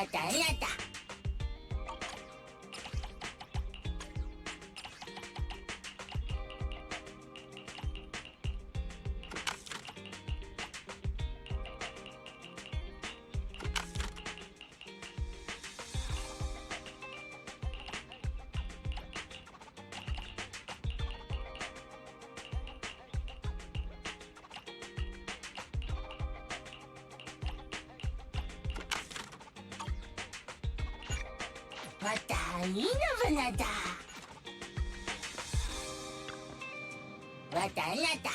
왔다 일났다. 왔다 이놈은하다. 왔다 일났다.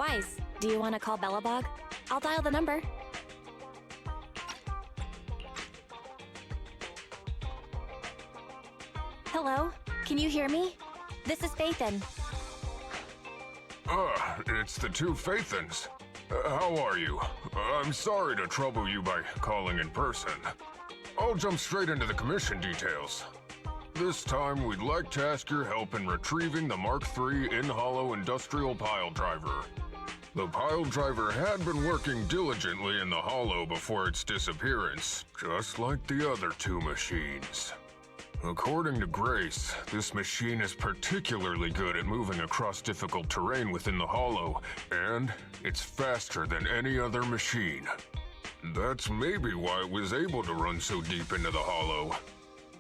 Wise, do you want to call Bellabog? I'll dial the number. Hello? Can you hear me? This is Faithin. It's the two Faithins. How are you? I'm sorry to trouble you by calling in person. I'll jump straight into the commission details. This time, we'd like to ask your help in retrieving the Mark III in-hollow industrial pile driver. The pile driver had been working diligently in the hollow before its disappearance, just like the other two machines. According to Grace, this machine is particularly good at moving across difficult terrain within the hollow, and it's faster than any other machine. That's maybe why it was able to run so deep into the hollow.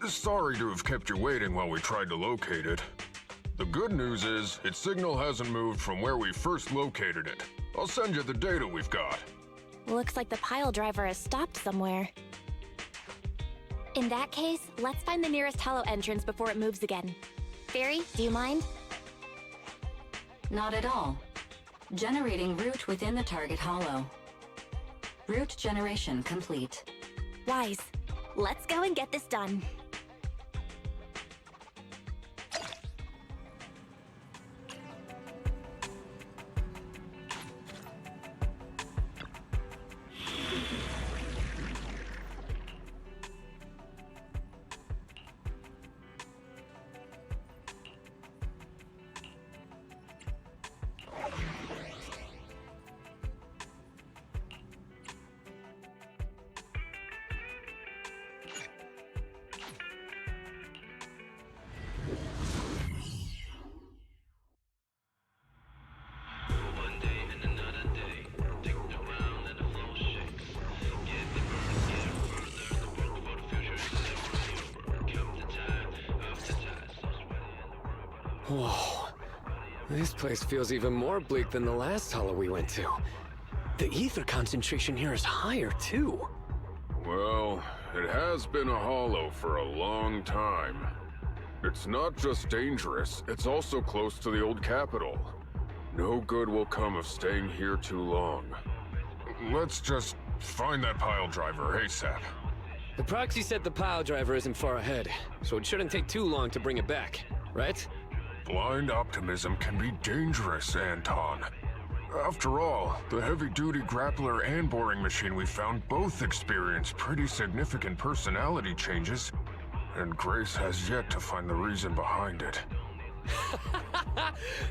Sorry to have kept you waiting while we tried to locate it. The good news is, its signal hasn't moved from where we first located it. I'll send you the data we've got. Looks like the pile driver has stopped somewhere. In that case, let's find the nearest hollow entrance before it moves again. Fairy, do you mind? Not at all. Generating route within the target hollow. Route generation complete. Wise, let's go and get this done. Whoa. This place feels even more bleak than the last hollow we went to. The ether concentration here is higher, too. Well, it has been a hollow for a long time. It's not just dangerous, it's also close to the old capital. No good will come of staying here too long. Let's just find that pile driver ASAP. The proxy said the pile driver isn't far ahead, so it shouldn't take too long to bring it back, right? Blind optimism can be dangerous, Anton. After all, the heavy-duty grappler and boring machine we found both experience pretty significant personality changes, and Grace has yet to find the reason behind it.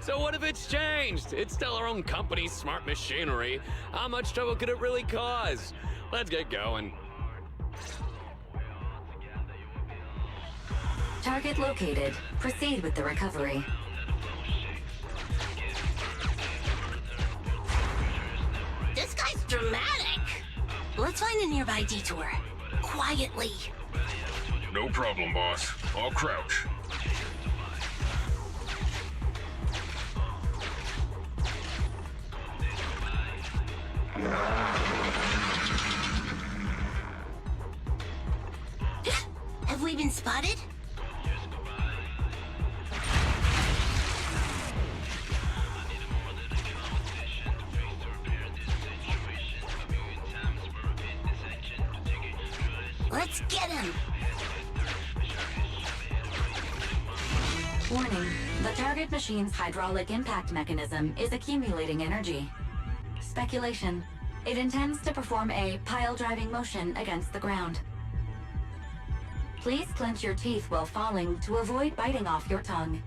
So what if it's changed? It's still our own company's smart machinery. How much trouble could it really cause? Let's get going. Target located. Proceed with the recovery. This guy's dramatic. Let's find a nearby detour. Quietly. No problem, boss. I'll crouch. Have we been spotted? Let's get him! Warning, the target machine's hydraulic impact mechanism is accumulating energy. Speculation. It intends to perform a pile-driving motion against the ground. Please clench your teeth while falling to avoid biting off your tongue.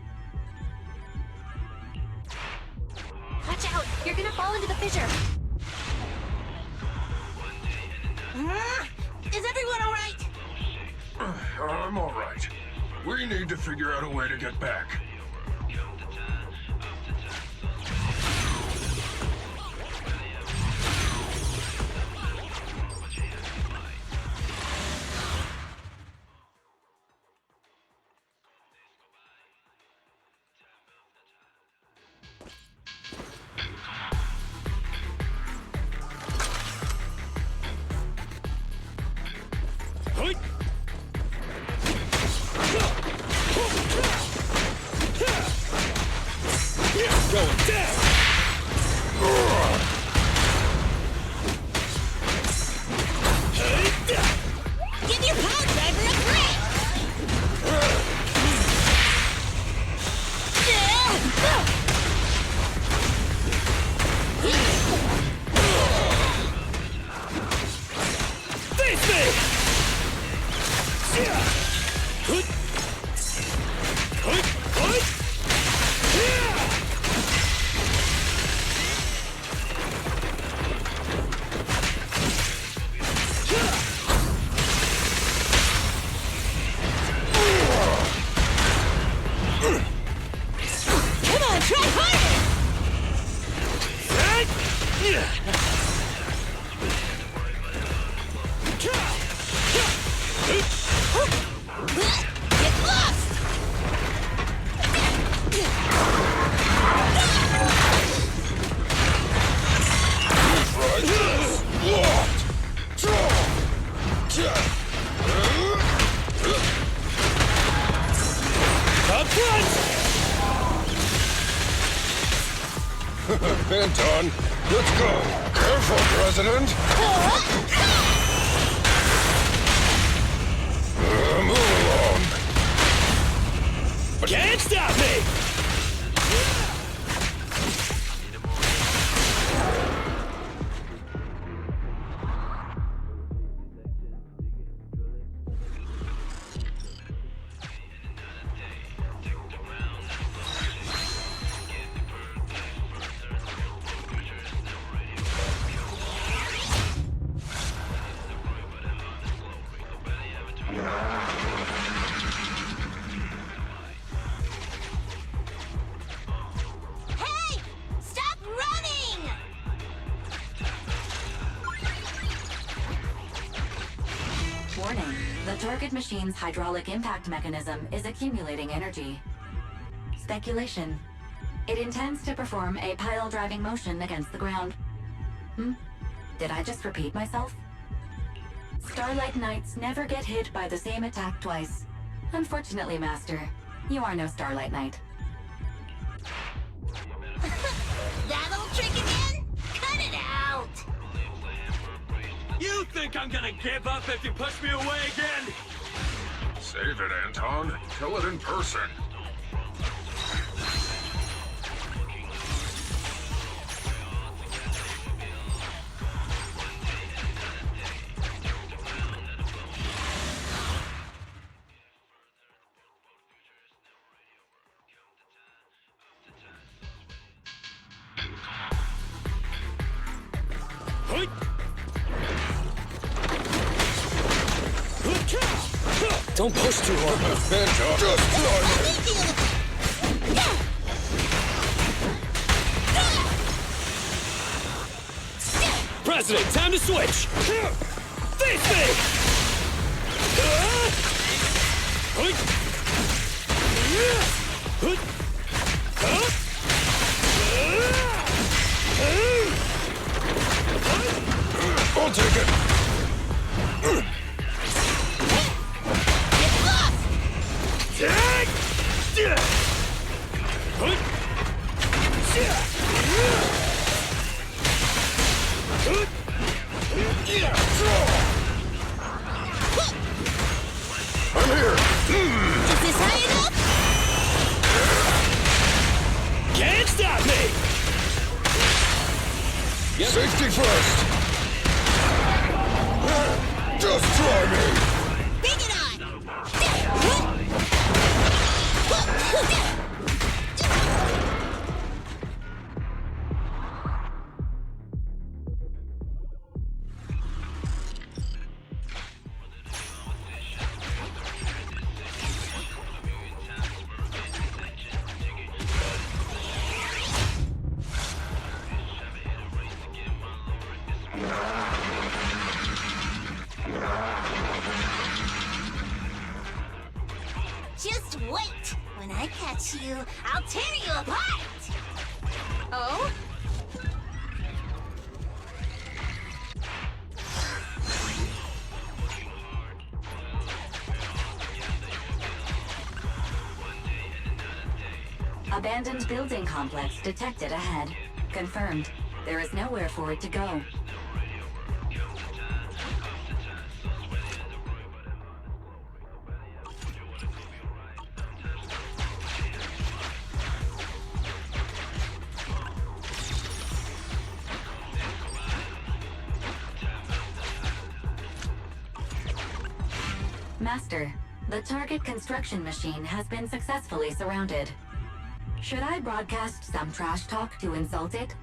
Watch out! You're gonna fall into the fissure! Is everyone alright? I'm alright. We need to figure out a way to get back. Going down! Give your pile driver a break! Face me! Come on, try harder! Get lost! Anton, let's go. Careful, President. Move along. Can't stop me! Hey! Stop running! Warning, the target machine's hydraulic impact mechanism is accumulating energy. Speculation. It intends to perform a pile-driving motion against the ground. Did I just repeat myself? Starlight Knights never get hit by the same attack twice. Unfortunately, Master, you are no Starlight Knight. That old trick again? Cut it out! You think I'm gonna give up if you push me away again? Save it, Anton. Kill it in person. Don't push too hard. President, time to switch! Face me! I'll take it. I'm here. Is this high enough? Can't stop me! Safety first. Just try me. Bring it on! Just wait! When I catch you, I'll tear you apart! Oh? Abandoned building complex detected ahead. Confirmed. There is nowhere for it to go. Master, the target construction machine has been successfully surrounded. Should I broadcast some trash talk to insult it?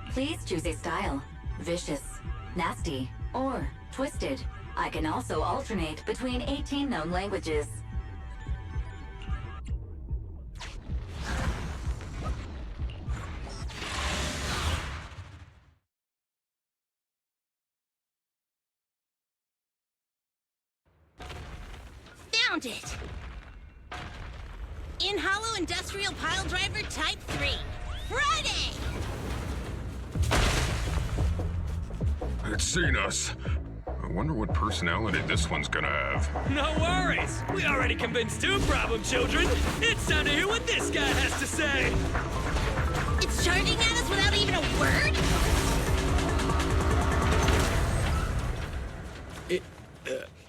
Please choose a style. Vicious, nasty, or twisted. I can also alternate between 18 known languages. Found it! In Hollow Industrial Pile Driver Type 3. Friday! It's seen us. I wonder what personality this one's gonna have. No worries! We already convinced two problem children! It's time to hear what this guy has to say! It's charging at us without even a word?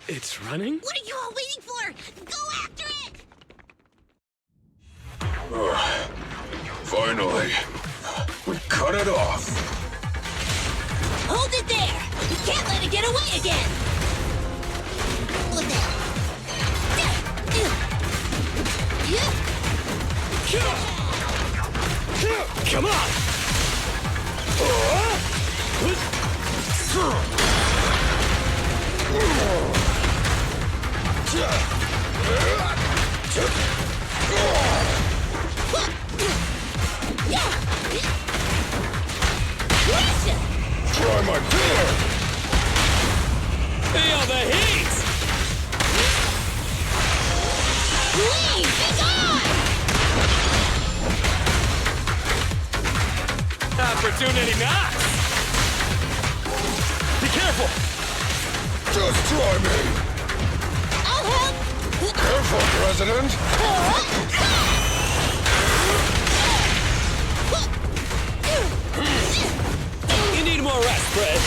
It's running? What are you all waiting for? Go after it! Finally. We cut it off. Hold it there! You can't let it get away again! What the? Come on! Try my pillar! Feel the heat! Leave! Be gone! not doing any knots! Be careful! Just try me! I'll help! Careful, President! You need more rest, Fred.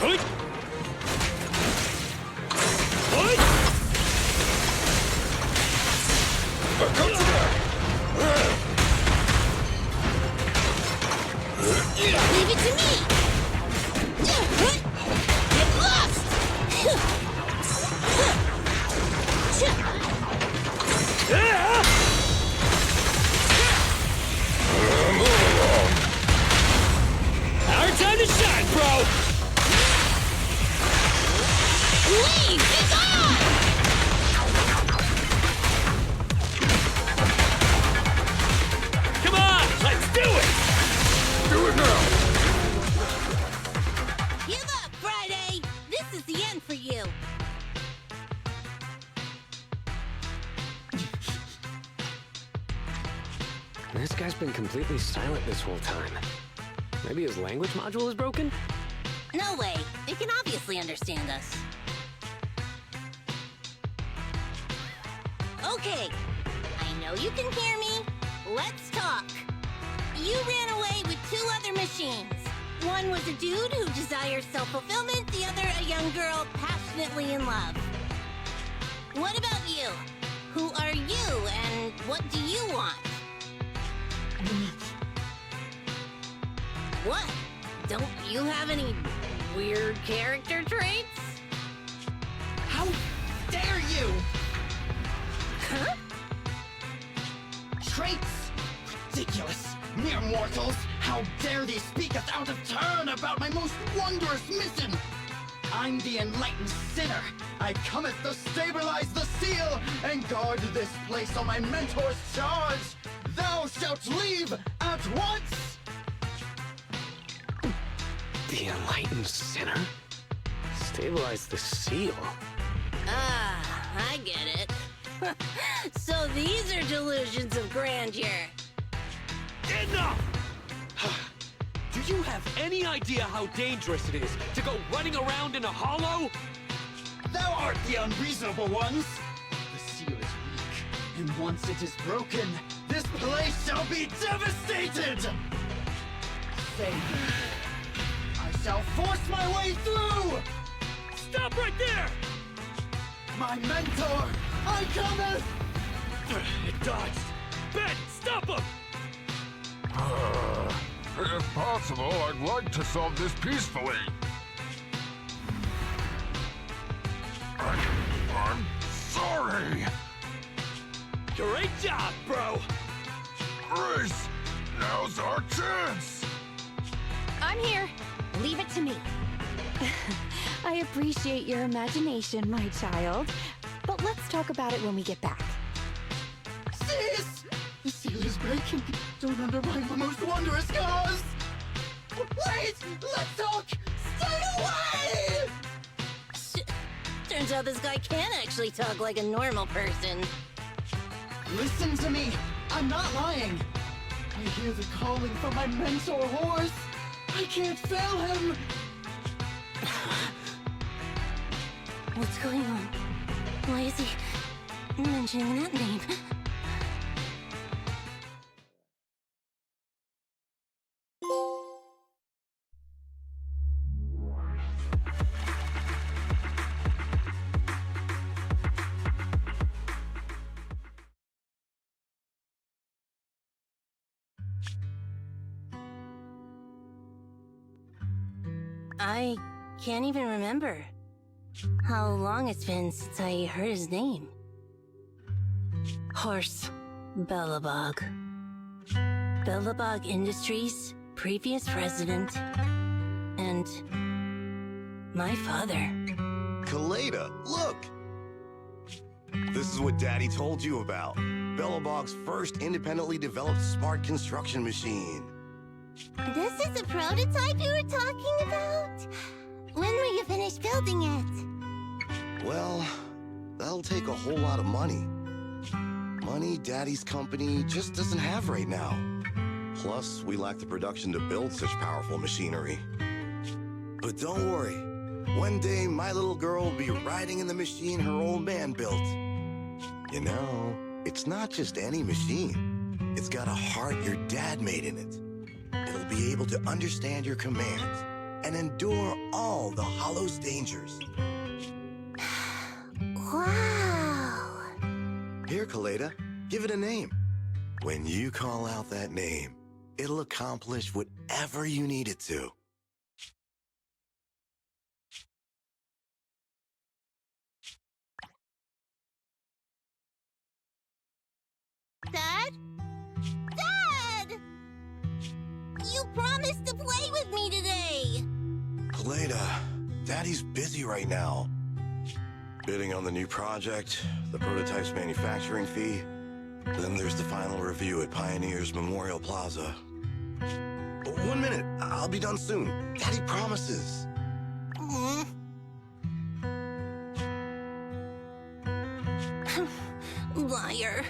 Hey! Leave it to me! Get lost! Our time to shine, bro! Leave! It's on! Come on, let's do it! Do it now! Give up, Friday! This is the end for you! This guy's been completely silent this whole time. Maybe his language module is broken? No way! They can obviously understand us. Okay, I know you can hear me. Let's talk. You ran away with 2 other machines. One was a dude who desires self-fulfillment, the other a young girl passionately in love. What about you? Who are you, and what do you want? What? Don't you have any weird character traits? How dare you! Huh? Traits? Ridiculous! Mere mortals! How dare thee speaketh out of turn about my most wondrous mission! I'm the enlightened sinner. I cometh to stabilize the seal and guard this place on my mentor's charge. Thou shalt leave at once! The enlightened sinner? Stabilize the seal. Ah, I get it. So these are delusions of grandeur. Enough! Do you have any idea how dangerous it is to go running around in a hollow? Thou art the unreasonable ones! The seal is weak, and once it is broken, this place shall be devastated! Say no. I shall force my way through! Stop right there! My mentor, I cometh! It dodged. Ben, stop him! If possible, I'd like to solve this peacefully. I'm sorry! Great job, bro! Grace, now's our chance! I'm here. Leave it to me. I appreciate your imagination, my child. But let's talk about it when we get back. Cease! The seal is breaking. Don't undermine the most wondrous cause! Wait! Let's talk! Stay away! Turns out this guy can actually talk like a normal person. Listen to me! I'm not lying! I hear the calling from my mentor horse! I can't fail him! What's going on? Why is he mentioning that name? I can't even remember how long it's been since I heard his name. Horse Bellabog. Bellabog Industries, previous president, and my father. Kaleda, look! This is what Daddy told you about. Bellabog's first independently developed smart construction machine. This is a prototype you were talking about? When will you finish building it? Well, that'll take a whole lot of money. Money Daddy's company just doesn't have right now. Plus, we lack the production to build such powerful machinery. But don't worry. One day, my little girl will be riding in the machine her old man built. You know, it's not just any machine. It's got a heart your dad made in it. It'll be able to understand your commands and endure all the Hollow's dangers. Wow. Here, Kaleda, give it a name. When you call out that name, it'll accomplish whatever you need it to. Dad? Dad! You promised to play with me today! Kaleda, Daddy's busy right now. Bidding on the new project, the prototype's manufacturing fee. Then there's the final review at Pioneer's Memorial Plaza. 1 minute, I'll be done soon. Daddy promises. Liar.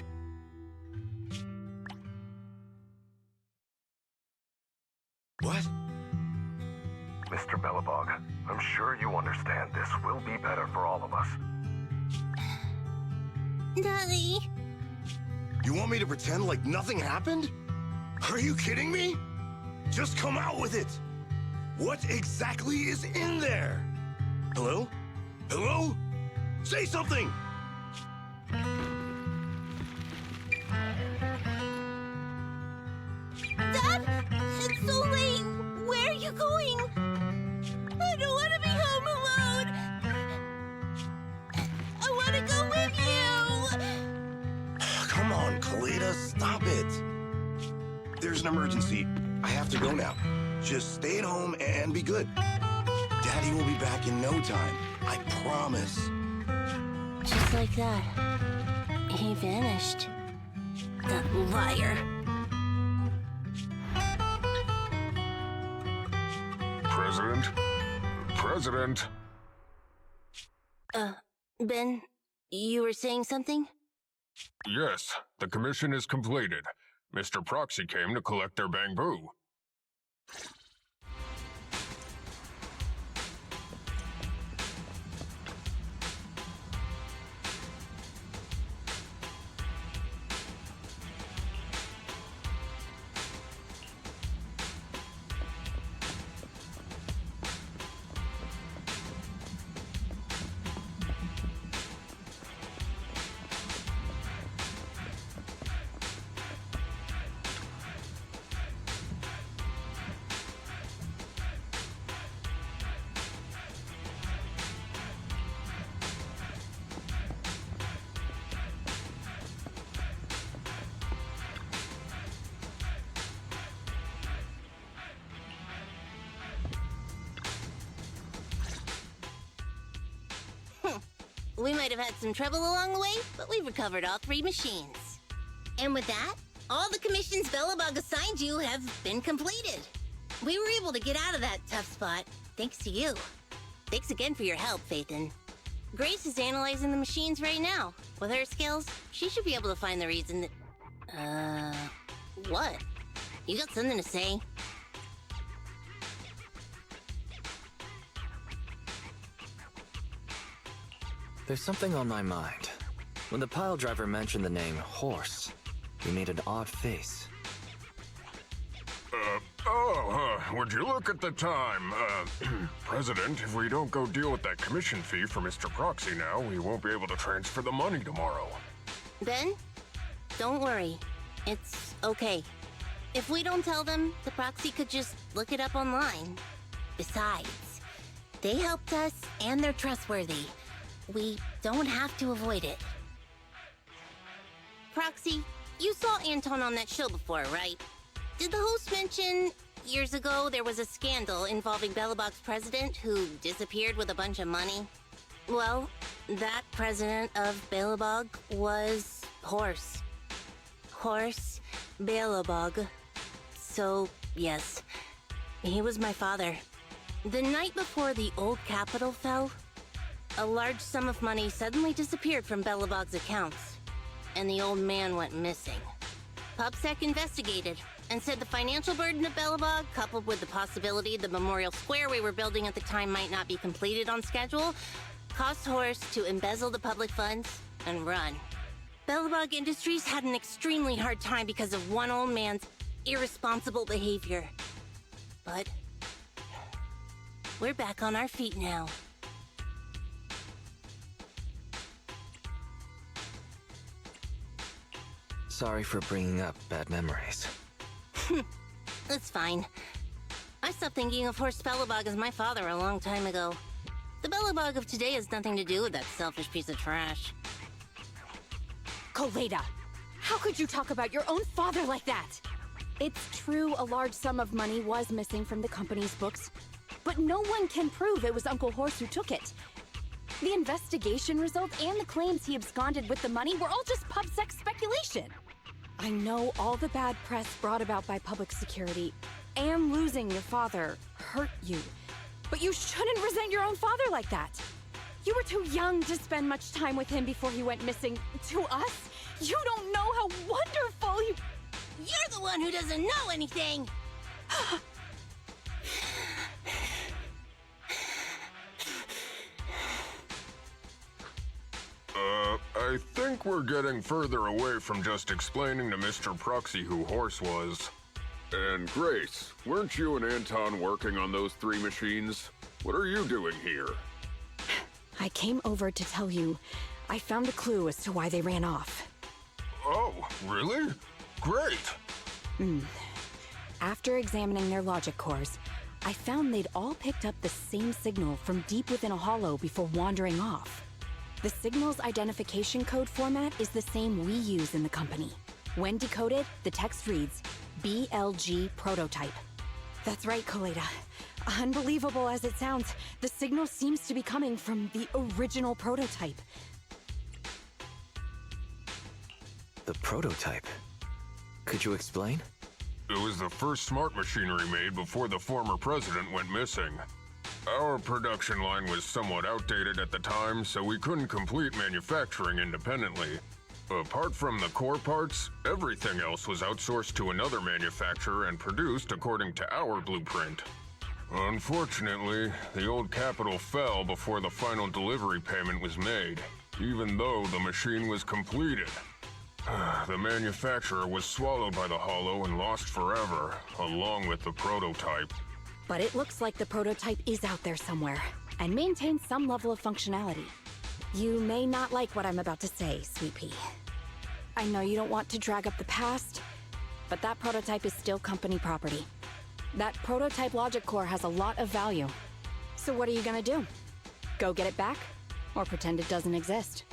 What? Mr. Bellabog, I'm sure you understand this will be better for all of us. Daddy. You want me to pretend like nothing happened? Are you kidding me? Just come out with it. What exactly is in there? Hello? Hello? Say something! Dad? It's so late. Where are you going? I don't want to be home alone. I want to go with you. Come on, Kaleda, stop it. There's an emergency. I have to go now. Just stay at home and be good. Daddy will be back in no time. I promise. Just like that. He vanished. That liar. President? President? Ben, you were saying something? Yes, the commission is completed. Mr. Proxy came to collect their bamboo. We might have had some trouble along the way, but we've recovered all 3 machines. And with that, all the commissions Bellabog assigned you have been completed. We were able to get out of that tough spot, thanks to you. Thanks again for your help, Phaethon. Grace is analyzing the machines right now. With her skills, she should be able to find the reason that... what? You got something to say? There's something on my mind. When the pile driver mentioned the name Horse, he made an odd face. Would you look at the time? President, if we don't go deal with that commission fee for Mr. Proxy now, we won't be able to transfer the money tomorrow. Ben, don't worry. It's okay. If we don't tell them, the proxy could just look it up online. Besides, they helped us and they're trustworthy. We don't have to avoid it. Proxy, you saw Anton on that show before, right? Did the host mention years ago there was a scandal involving Bellabog's president who disappeared with a bunch of money? Well, that president of Bellabog was Horse. Horse Bellabog. So, yes, he was my father. The night before the old capital fell, a large sum of money suddenly disappeared from Bellabog's accounts. and the old man went missing. PubSec investigated and said the financial burden of Belobog, coupled with the possibility the Memorial Square we were building at the time might not be completed on schedule, caused Horse to embezzle the public funds and run. Belobog Industries had an extremely hard time because of one old man's irresponsible behavior. But we're back on our feet now. Sorry for bringing up bad memories. It's fine. I stopped thinking of Horst Belobog as my father a long time ago. The Belobog of today has nothing to do with that selfish piece of trash. Koleda, how could you talk about your own father like that? It's true a large sum of money was missing from the company's books, but no one can prove it was Uncle Horse who took it. The investigation results and the claims he absconded with the money were all just PubSec speculation. I know all the bad press brought about by public security and losing your father hurt you, but you shouldn't resent your own father like that. You were too young to spend much time with him before he went missing. To us, you don't know how wonderful he... You're the one who doesn't know anything! I think we're getting further away from just explaining to Mr. Proxy who Horse was. And Grace, weren't you and Anton working on those 3 machines? What are you doing here? I came over to tell you I found a clue as to why they ran off. Oh, really? Great! After examining their logic cores, I found they'd all picked up the same signal from deep within a hollow before wandering off. The signal's identification code format is the same we use in the company. When decoded, the text reads, BLG prototype. That's right, Koleda. Unbelievable as it sounds, the signal seems to be coming from the original prototype. The prototype? Could you explain? It was the first smart machinery made before the former president went missing. Our production line was somewhat outdated at the time, so we couldn't complete manufacturing independently. Apart from the core parts, everything else was outsourced to another manufacturer and produced according to our blueprint. Unfortunately, the old capital fell before the final delivery payment was made, even though the machine was completed. The manufacturer was swallowed by the hollow and lost forever, along with the prototype. But it looks like the prototype is out there somewhere, and maintains some level of functionality. You may not like what I'm about to say, Sweet Pea. I know you don't want to drag up the past, but that prototype is still company property. That prototype logic core has a lot of value. So what are you gonna do? Go get it back? Or pretend it doesn't exist?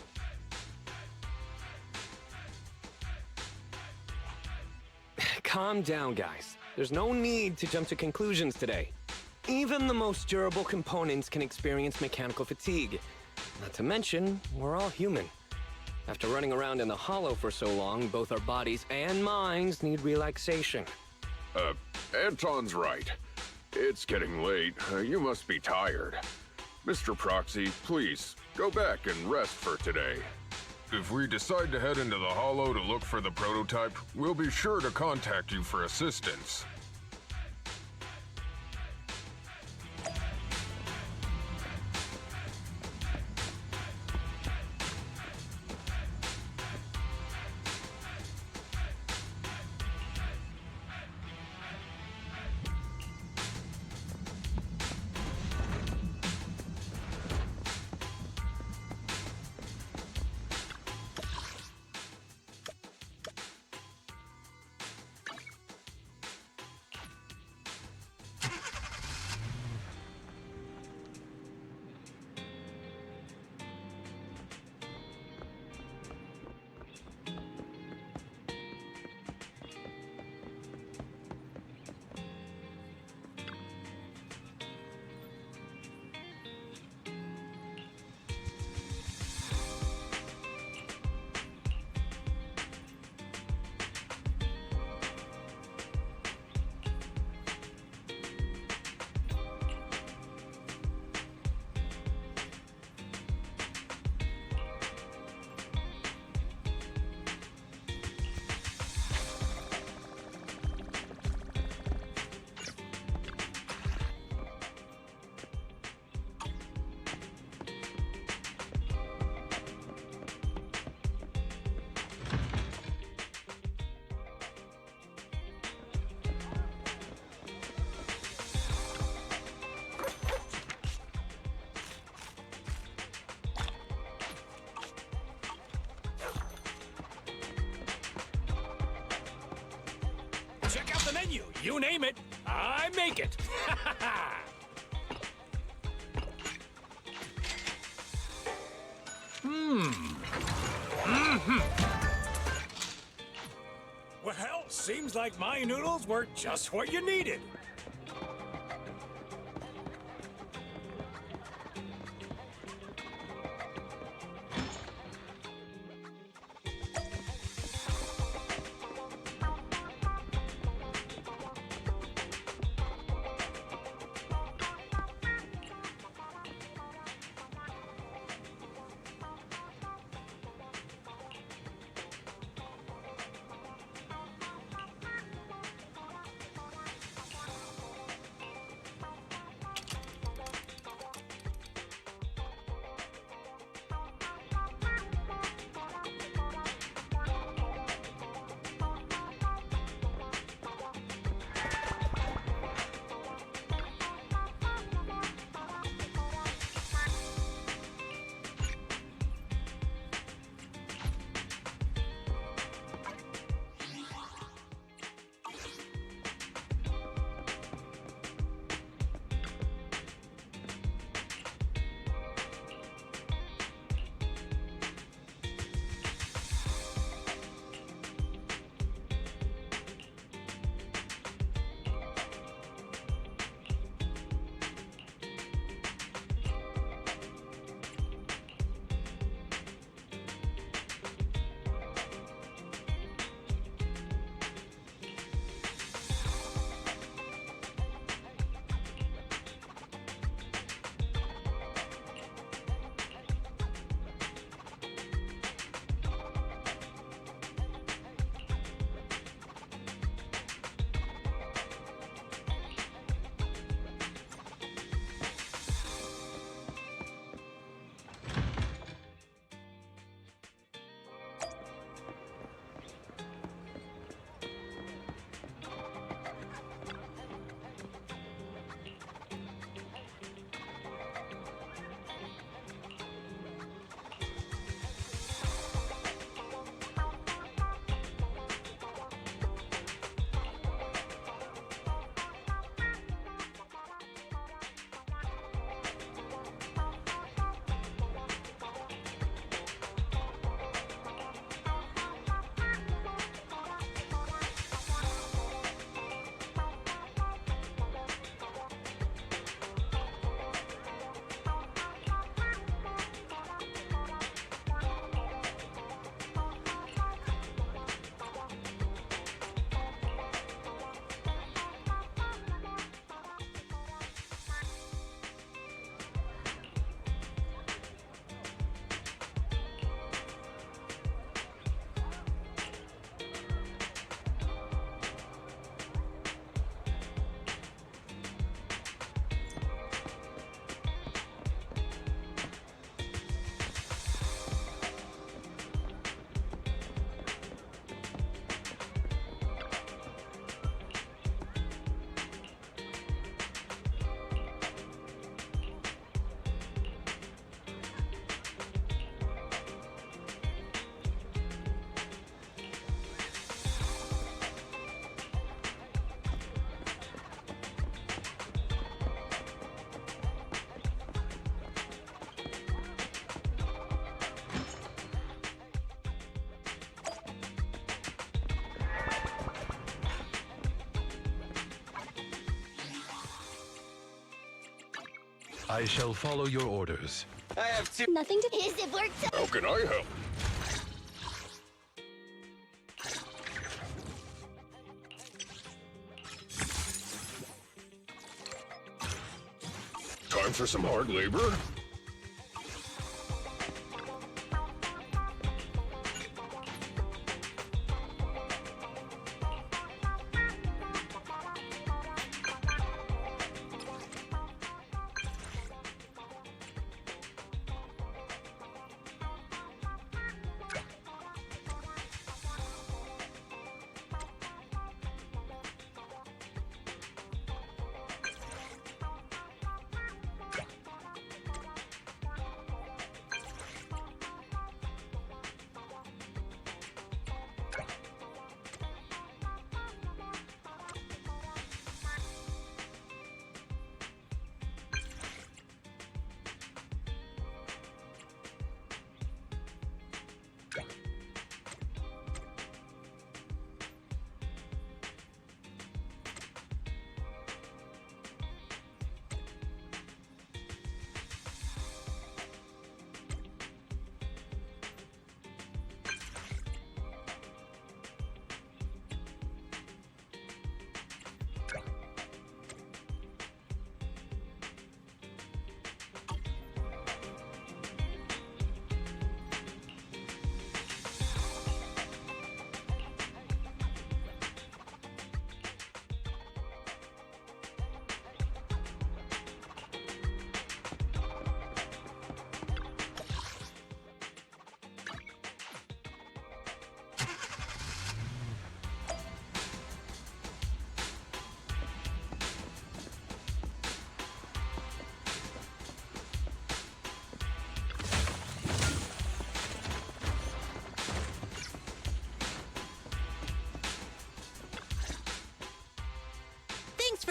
Calm down, guys. There's no need to jump to conclusions today. Even the most durable components can experience mechanical fatigue. Not to mention, we're all human. After running around in the hollow for so long, both our bodies and minds need relaxation. Anton's right. It's getting late. You must be tired. Mr. Proxy, please, go back and rest for today. If we decide to head into the hollow to look for the prototype, we'll be sure to contact you for assistance. You name it, I make it. Well, seems like my noodles were just what you needed. I shall follow your orders. I have two. Nothing to. Is it worked? How can I help? Time for some hard labor?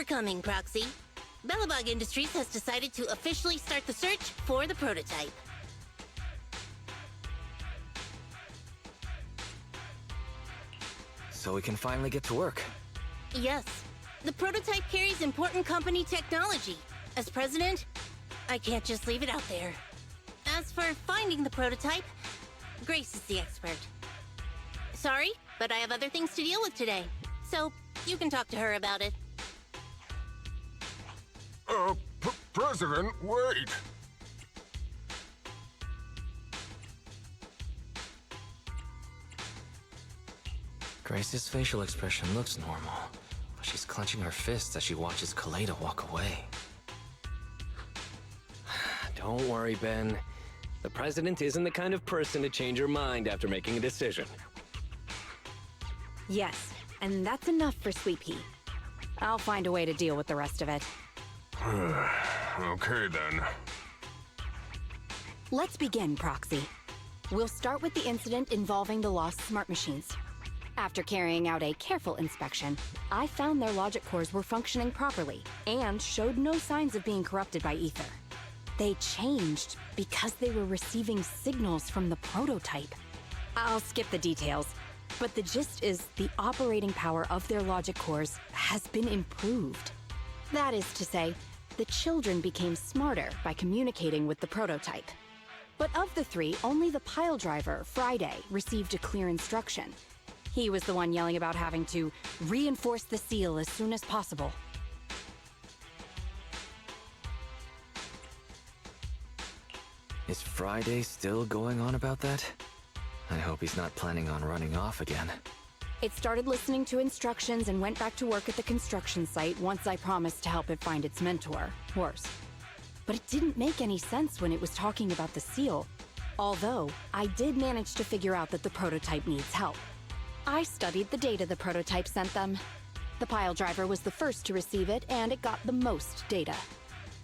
coming, Proxy. Belobog Industries has decided to officially start the search for the prototype. So we can finally get to work. Yes. The prototype carries important company technology. As president, I can't just leave it out there. As for finding the prototype, Grace is the expert. Sorry, but I have other things to deal with today. So, you can talk to her about it. President, wait! Grace's facial expression looks normal, but she's clenching her fists as she watches Kaleda walk away. Don't worry, Ben. The president isn't the kind of person to change her mind after making a decision. Yes, and that's enough for Sweet Pea. I'll find a way to deal with the rest of it. Okay, then. Let's begin, Proxy. We'll start with the incident involving the lost smart machines. After carrying out a careful inspection, I found their logic cores were functioning properly and showed no signs of being corrupted by ether. They changed because they were receiving signals from the prototype. I'll skip the details, but the gist is the operating power of their logic cores has been improved. That is to say, the children became smarter by communicating with the prototype. But of the three, only the pile driver, Friday, received a clear instruction. He was the one yelling about having to reinforce the seal as soon as possible. Is Friday still going on about that? I hope he's not planning on running off again. It started listening to instructions and went back to work at the construction site once I promised to help it find its mentor, Horse. But it didn't make any sense when it was talking about the seal. Although, I did manage to figure out that the prototype needs help. I studied the data the prototype sent them. The pile driver was the first to receive it, and it got the most data.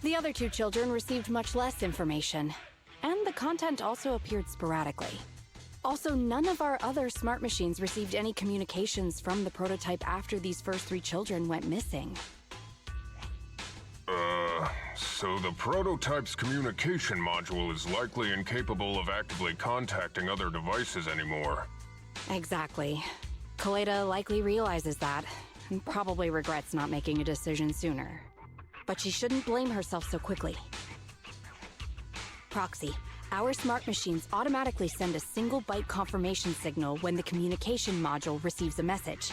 The other two children received much less information, and the content also appeared sporadically. Also, none of our other smart machines received any communications from the prototype after these first three children went missing. So the prototype's communication module is likely incapable of actively contacting other devices anymore. Exactly. Kaleda likely realizes that, and probably regrets not making a decision sooner. But she shouldn't blame herself so quickly. Proxy, our smart machines automatically send a single byte confirmation signal when the communication module receives a message.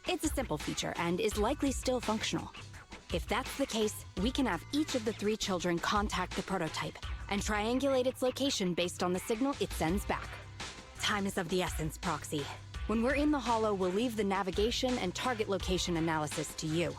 It's a simple feature and is likely still functional. If that's the case, we can have each of the three children contact the prototype and triangulate its location based on the signal it sends back. Time is of the essence, Proxy. When we're in the Hollow, we'll leave the navigation and target location analysis to you.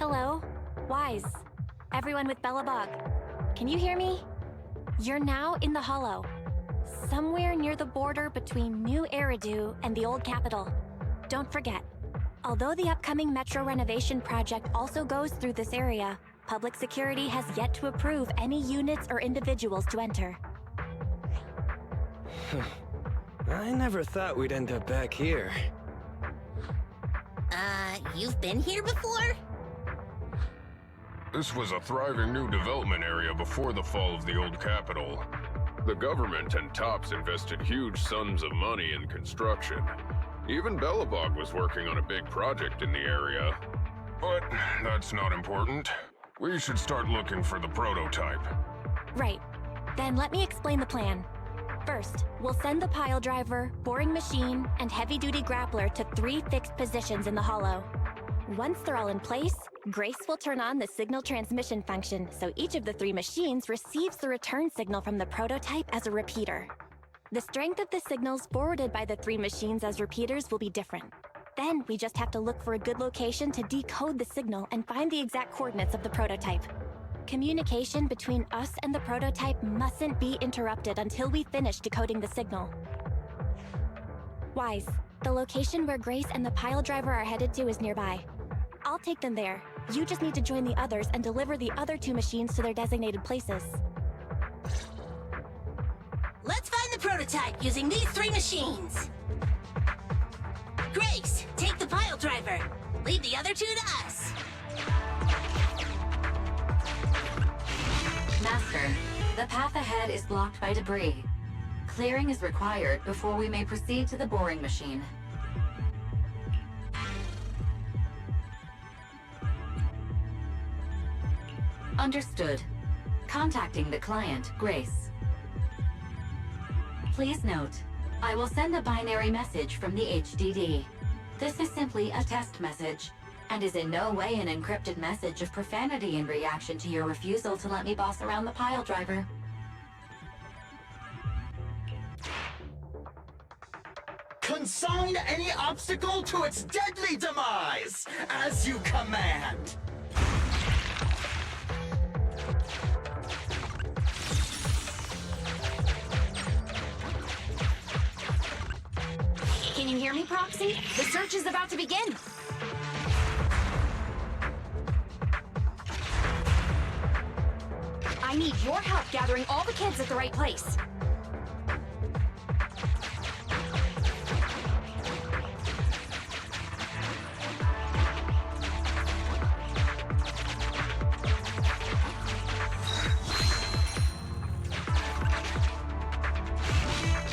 Hello? Wise. Everyone with Bellabog. Can you hear me? You're now in the Hollow. Somewhere near the border between New Eridu and the Old Capital. Don't forget, although the upcoming metro renovation project also goes through this area, public security has yet to approve any units or individuals to enter. I never thought we'd end up back here. You've been here before? This was a thriving new development area before the fall of the old capital. The government and TOPS invested huge sums of money in construction. Even Bellabog was working on a big project in the area. But that's not important. We should start looking for the prototype. Right. Then let me explain the plan. First, we'll send the pile driver, boring machine, and heavy-duty grappler to 3 fixed positions in the Hollow. Once they're all in place, Grace will turn on the signal transmission function, so each of the 3 machines receives the return signal from the prototype as a repeater. The strength of the signals forwarded by the 3 machines as repeaters will be different. Then we just have to look for a good location to decode the signal and find the exact coordinates of the prototype. Communication between us and the prototype mustn't be interrupted until we finish decoding the signal. Wise, the location where Grace and the pile driver are headed to is nearby. I'll take them there. You just need to join the others and deliver the other 2 machines to their designated places. Let's find the prototype using these 3 machines. Grace, take the pile driver. Leave the other 2 to us. Master, the path ahead is blocked by debris. Clearing is required before we may proceed to the boring machine. Understood. Contacting the client, Grace. Please note, I will send a binary message from the HDD. This is simply a test message, and is in no way an encrypted message of profanity in reaction to your refusal to let me boss around the pile driver. Consign any obstacle to its deadly demise, as you command. Can you hear me, Proxy? The search is about to begin. I need your help gathering all the kids at the right place.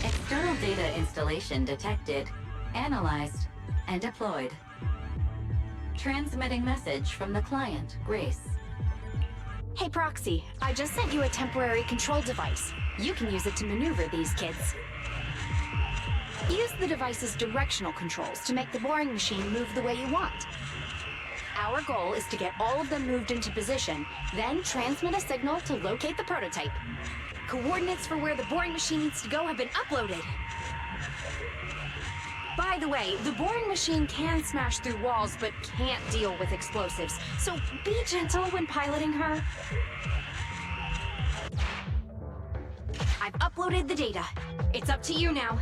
External data installation detected, analyzed, and deployed. Transmitting message from the client, Grace. Hey, Proxy, I just sent you a temporary control device. You can use it to maneuver these kids. Use the device's directional controls to make the boring machine move the way you want. Our goal is to get all of them moved into position, then transmit a signal to locate the prototype. Coordinates for where the boring machine needs to go have been uploaded. By the way, the boring machine can smash through walls, but can't deal with explosives, so be gentle when piloting her. I've uploaded the data. It's up to you now.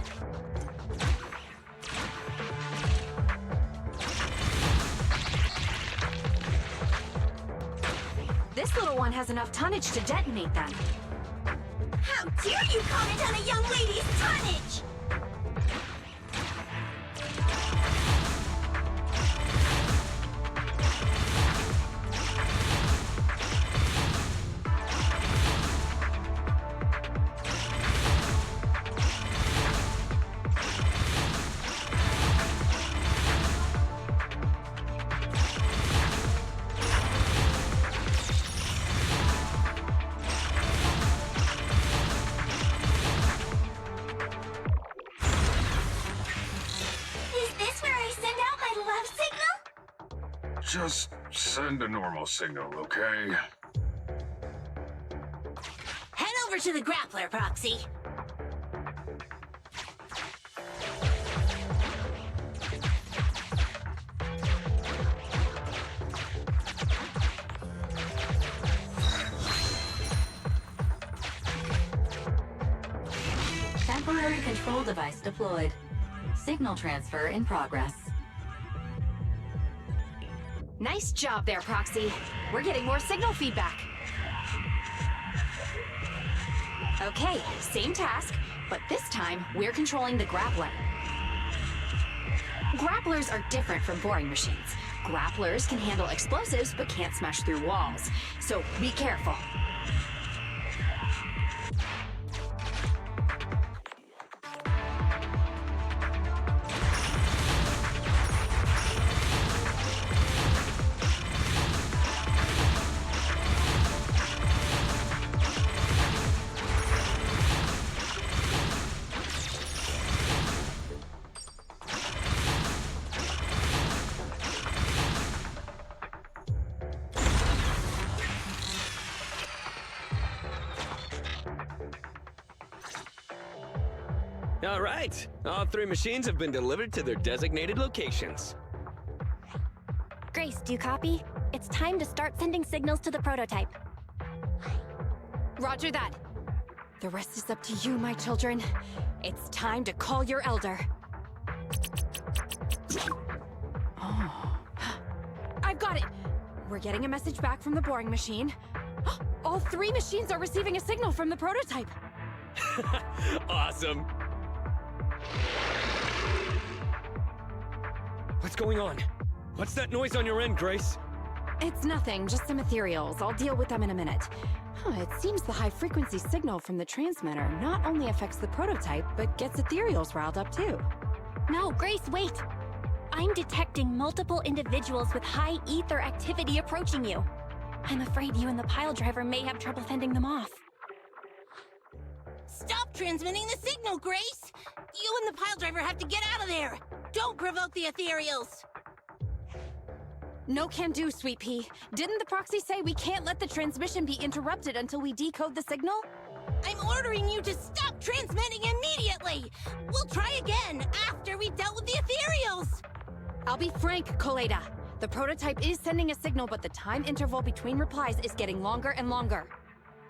This little one has enough tonnage to detonate them. How dare you comment on a young lady's tonnage! Just send a normal signal, okay? Head over to the grappler, Proxy. control device deployed. Signal transfer in progress. Nice job there, Proxy. We're getting more signal feedback. Okay, same task, but this time we're controlling the grappler. Grapplers are different from boring machines. Grapplers can handle explosives but can't smash through walls, so be careful. All right, all 3 machines have been delivered to their designated locations. Grace, do you copy? It's time to start sending signals to the prototype. Roger that. The rest is up to you, my children. It's time to call your elder. Oh. I've got it! We're getting a message back from the boring machine. All 3 machines are receiving a signal from the prototype. Awesome. What's going on? What's that noise on your end, Grace? It's nothing, just some ethereals. I'll deal with them in a minute. It seems the high-frequency signal from the transmitter not only affects the prototype, but gets ethereals riled up too. No, Grace, wait! I'm detecting multiple individuals with high ether activity approaching you. I'm afraid you and the pile driver may have trouble fending them off. Stop transmitting the signal, Grace! You and the pile driver have to get out of there! Don't provoke the ethereals! No can do, Sweet Pea. Didn't the proxy say we can't let the transmission be interrupted until we decode the signal? I'm ordering you to stop transmitting immediately! We'll try again after we've dealt with the ethereals! I'll be frank, Koleda. The prototype is sending a signal, but the time interval between replies is getting longer and longer.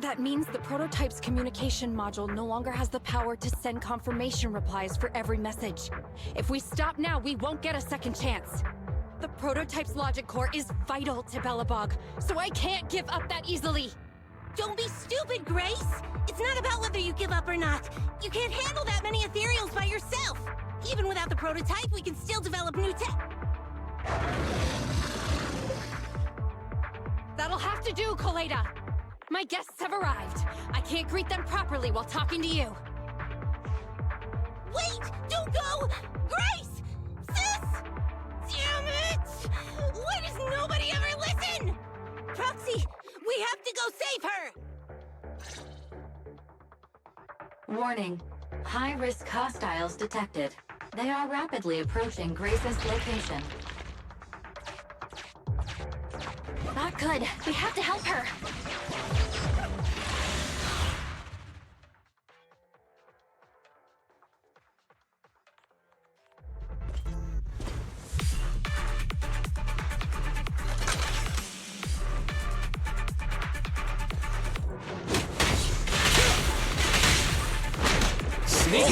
That means the prototype's communication module no longer has the power to send confirmation replies for every message. If we stop now, we won't get a second chance. The prototype's logic core is vital to Belobog, so I can't give up that easily. Don't be stupid, Grace! It's not about whether you give up or not. You can't handle that many ethereals by yourself. Even without the prototype, we can still develop new tech. That'll have to do, Koleda. My guests have arrived. I can't greet them properly while talking to you. Wait! Don't go! Grace! Sis! Damn it! Why does nobody ever listen? Proxy, we have to go save her! Warning. High-risk hostiles detected. They are rapidly approaching Grace's location. Not good. We have to help her. Sneak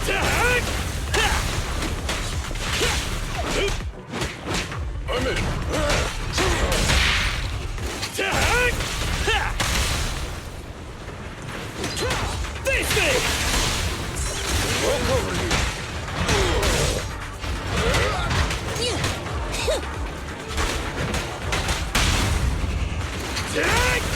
attack! I'm in. Face me! Walk over here. Tag!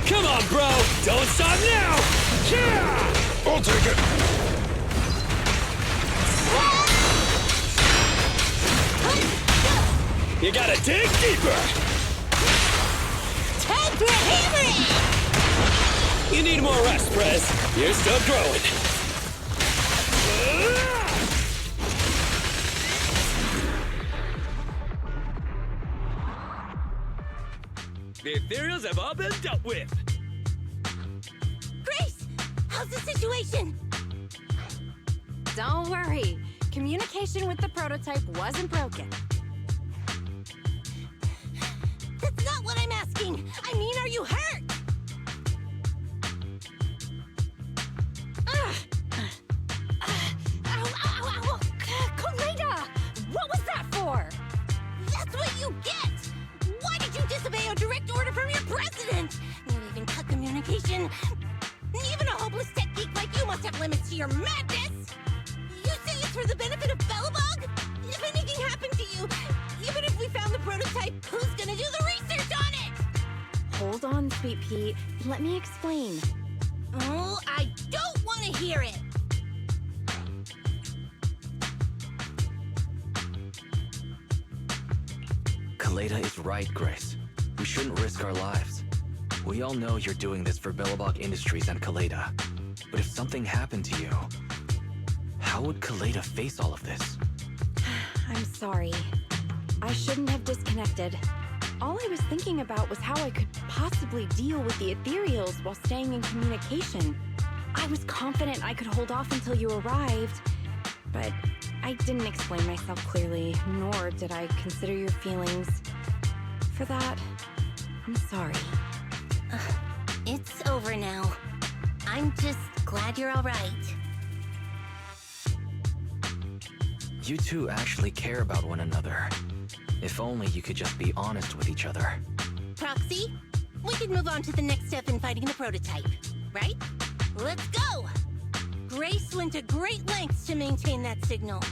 Come on, bro! Don't stop now! Yeah! I'll take it. You gotta dig deeper! Time for hammering! You need more rest, Prez. You're still growing. The ethereals have all been dealt with. Grace, how's the situation? Don't worry. Communication with the prototype wasn't broken. That's not what I'm asking. I mean, are you hurt? Ow, ow, ow! Kaleda! What was that for? That's what you get! Why did you disobey a direct order from your president? You even cut communication. Even a hopeless tech geek like you must have limits to your madness! You say it's for the benefit of Belobog? If anything happened to you, even if we found the prototype, who's gonna do the research on it? Hold on, Sweet Pea. Let me explain. Oh, I don't want to hear it! Kaleda is right, Grace. We shouldn't risk our lives. We all know you're doing this for Belobog Industries and Kaleda. But if something happened to you, how would Kaleda face all of this? I'm sorry. I shouldn't have disconnected. All I was thinking about was how I could possibly deal with the ethereals while staying in communication. I was confident I could hold off until you arrived, but I didn't explain myself clearly, nor did I consider your feelings. For that, I'm sorry. It's over now. I'm just glad you're all right. You two actually care about one another. If only you could just be honest with each other. Proxy, we could move on to the next step in fighting the prototype, right? Let's go! Grace went to great lengths to maintain that signal.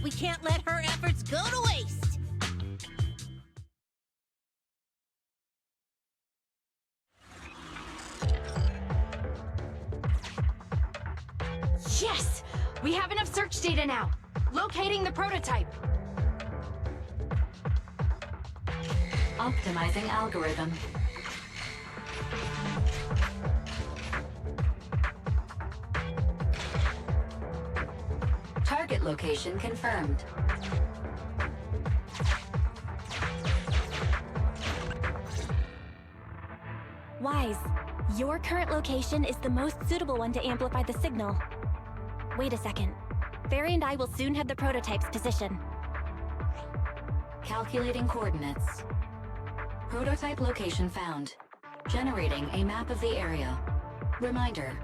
We can't let her efforts go to waste! Yes! We have enough search data now! Locating the prototype! Optimizing algorithm. Target location confirmed. Wise, your current location is the most suitable one to amplify the signal. Wait a second. Barry and I will soon have the prototype's position. Calculating coordinates. Prototype location found. Generating a map of the area. Reminder,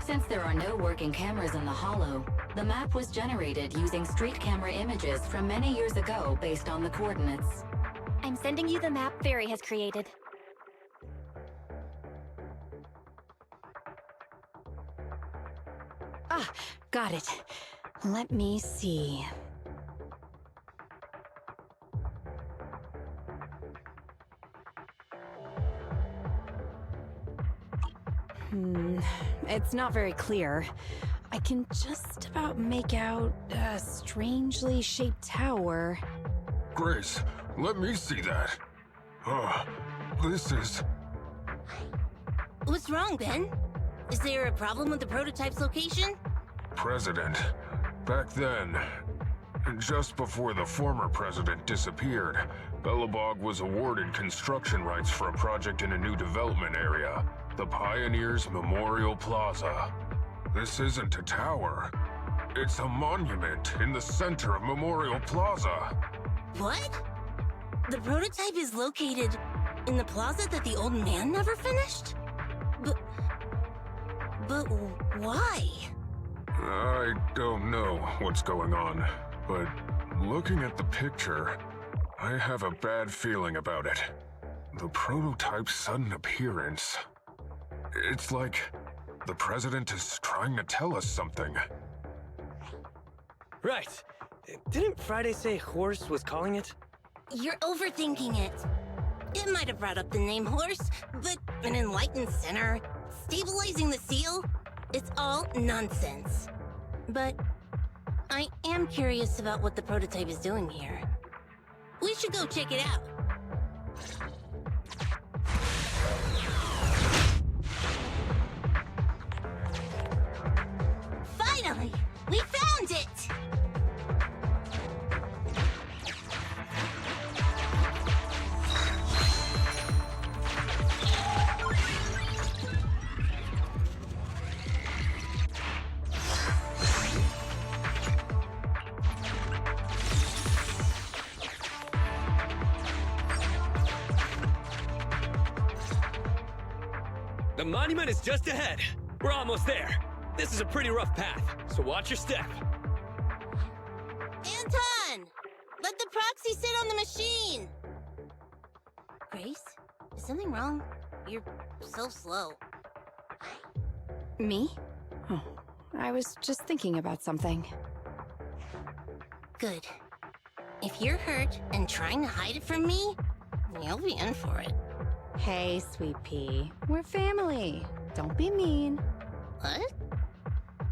since there are no working cameras in the hollow, the map was generated using street camera images from many years ago based on the coordinates. I'm sending you the map Barry has created. Ah, got it. Let me see. It's not very clear. I can just about make out a strangely shaped tower. Grace, let me see that. This is... What's wrong, Ben? Is there a problem with the prototype's location? President. Back then, just before the former president disappeared, Belobog was awarded construction rights for a project in a new development area, the Pioneers Memorial Plaza. This isn't a tower. It's a monument in the center of Memorial Plaza. What? The prototype is located in the plaza that the old man never finished? But why? I don't know what's going on, but looking at the picture, I have a bad feeling about it. The prototype's sudden appearance. It's like the president is trying to tell us something. Right. Didn't Friday say Horse was calling it? You're overthinking it. It might have brought up the name Horse, but an enlightened sinner, stabilizing the seal. It's all nonsense. But I am curious about what the prototype is doing here. We should go check it out. Finally! We found it! The monument is just ahead. We're almost there. This is a pretty rough path, so watch your step. Anton! Let the proxy sit on the machine! Grace? Is something wrong? You're so slow. Me? Oh, I was just thinking about something. Good. If you're hurt and trying to hide it from me, you'll be in for it. Hey, Sweet Pea. We're family. Don't be mean. What?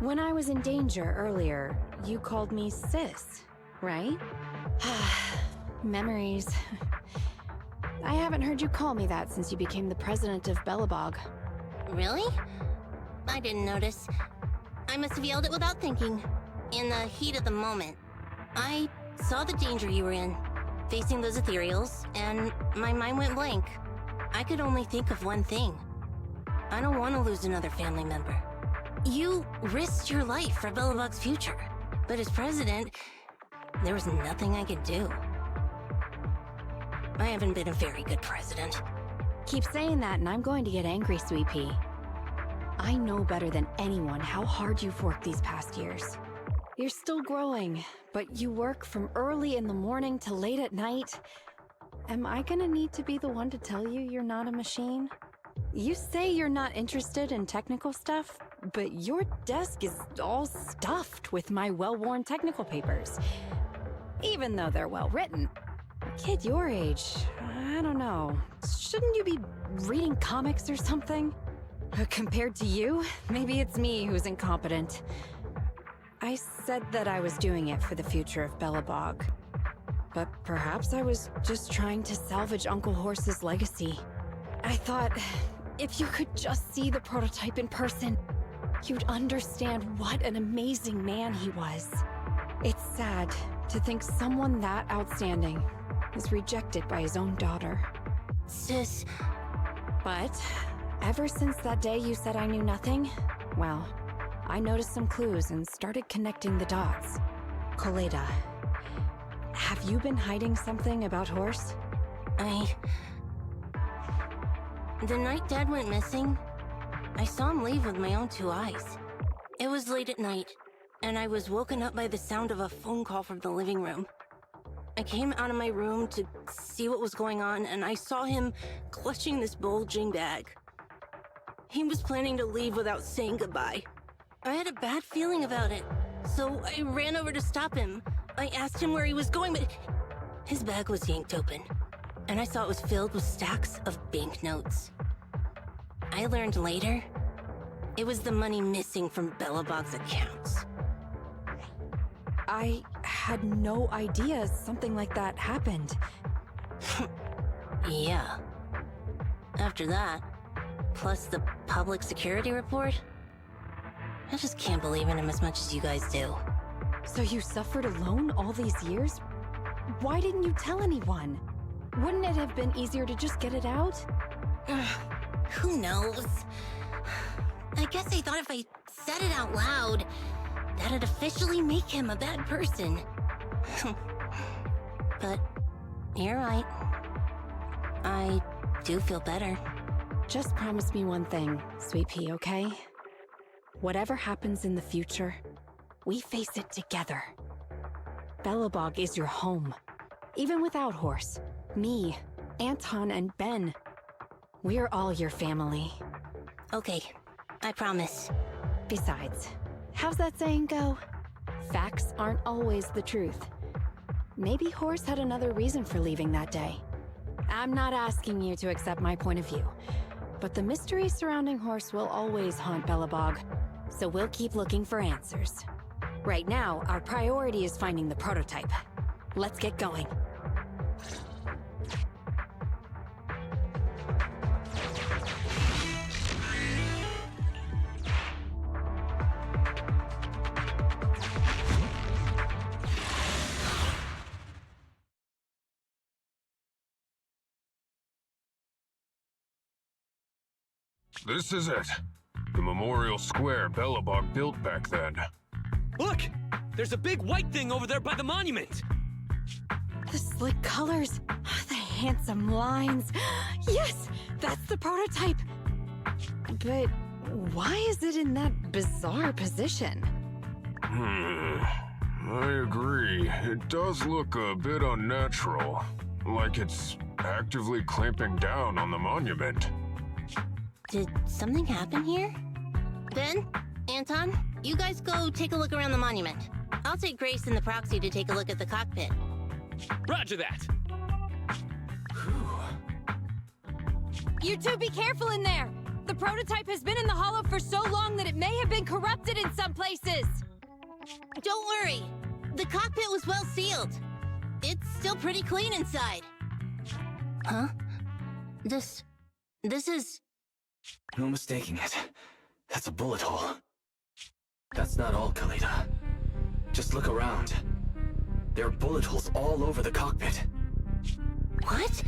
When I was in danger earlier, you called me sis, right? Memories. I haven't heard you call me that since you became the president of Belobog. Really? I didn't notice. I must have yelled it without thinking. In the heat of the moment. I saw the danger you were in, facing those ethereals, and my mind went blank. I could only think of one thing. I don't want to lose another family member. You risked your life for Belobog's future, but as president, there was nothing I could do. I haven't been a very good president. Keep saying that and I'm going to get angry, Sweet Pea. I know better than anyone how hard you've worked these past years. You're still growing, but you work from early in the morning to late at night. Am I gonna need to be the one to tell you you're not a machine? You say you're not interested in technical stuff, but your desk is all stuffed with my well-worn technical papers. Even though they're well-written. A kid your age, I don't know. Shouldn't you be reading comics or something? Compared to you, maybe it's me who's incompetent. I said that I was doing it for the future of Belobog. But perhaps I was just trying to salvage Uncle Horse's legacy. I thought, if you could just see the prototype in person, you'd understand what an amazing man he was. It's sad to think someone that outstanding is rejected by his own daughter. Sis... But ever since that day you said I knew nothing, well, I noticed some clues and started connecting the dots. Kaleda. Have you been hiding something about Horse? The night Dad went missing, I saw him leave with my own two eyes. It was late at night, and I was woken up by the sound of a phone call from the living room. I came out of my room to see what was going on, and I saw him clutching this bulging bag. He was planning to leave without saying goodbye. I had a bad feeling about it, so I ran over to stop him. I asked him where he was going, but his bag was yanked open, and I saw it was filled with stacks of banknotes. I learned later, it was the money missing from Belobog's accounts. I had no idea something like that happened. Yeah. After that, plus the public security report, I just can't believe in him as much as you guys do. So you suffered alone all these years? Why didn't you tell anyone? Wouldn't it have been easier to just get it out? Who knows? I guess I thought if I said it out loud, that'd officially make him a bad person. But you're right. I do feel better. Just promise me one thing, Sweet Pea, okay? Whatever happens in the future, we face it together. Belobog is your home. Even without Horse, me, Anton, and Ben. We're all your family. Okay, I promise. Besides, how's that saying go? Facts aren't always the truth. Maybe Horse had another reason for leaving that day. I'm not asking you to accept my point of view. But the mystery surrounding Horse will always haunt Belobog, so we'll keep looking for answers. Right now, our priority is finding the prototype. Let's get going. This is it. The memorial square Belobog built back then. Look! There's a big white thing over there by the monument! The slick colors, the handsome lines. Yes, that's the prototype. But why is it in that bizarre position? I agree. It does look a bit unnatural. Like it's actively clamping down on the monument. Did something happen here? Ben? Anton? You guys go take a look around the monument. I'll take Grace and the proxy to take a look at the cockpit. Roger that! You two be careful in there! The prototype has been in the hollow for so long that it may have been corrupted in some places! Don't worry. The cockpit was well sealed. It's still pretty clean inside. Huh? This is... No mistaking it. That's a bullet hole. That's not all, Kalita. Just look around. There are bullet holes all over the cockpit. What?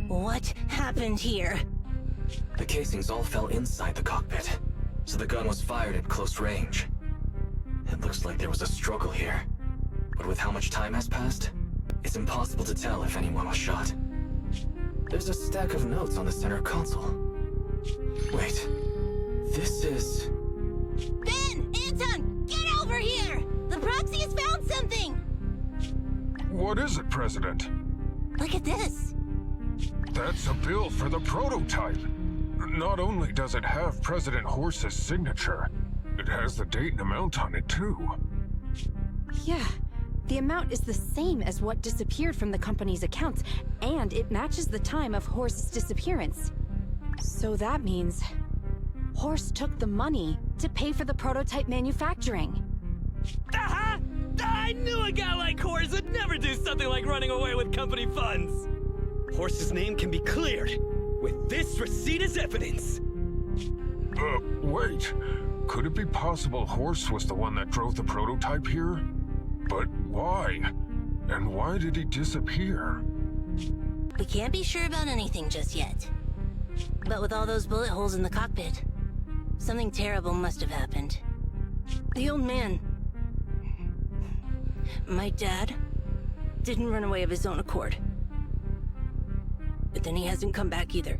What happened here? The casings all fell inside the cockpit, so the gun was fired at close range. It looks like there was a struggle here. But with how much time has passed, it's impossible to tell if anyone was shot. There's a stack of notes on the center console. Wait, this is... Ben! Anton! Get over here! The proxy has found something! What is it, President? Look at this! That's a bill for the prototype. Not only does it have President Horse's signature, it has the date and amount on it, too. Yeah, the amount is the same as what disappeared from the company's accounts, and it matches the time of Horse's disappearance. So that means... Horse took the money to pay for the prototype manufacturing. Aha! I knew a guy like Horse would never do something like running away with company funds! Horse's name can be cleared, with this receipt as evidence! Wait. Could it be possible Horse was the one that drove the prototype here? But why? And why did he disappear? We can't be sure about anything just yet. But with all those bullet holes in the cockpit, something terrible must have happened. The old man... my dad didn't run away of his own accord. But then he hasn't come back either.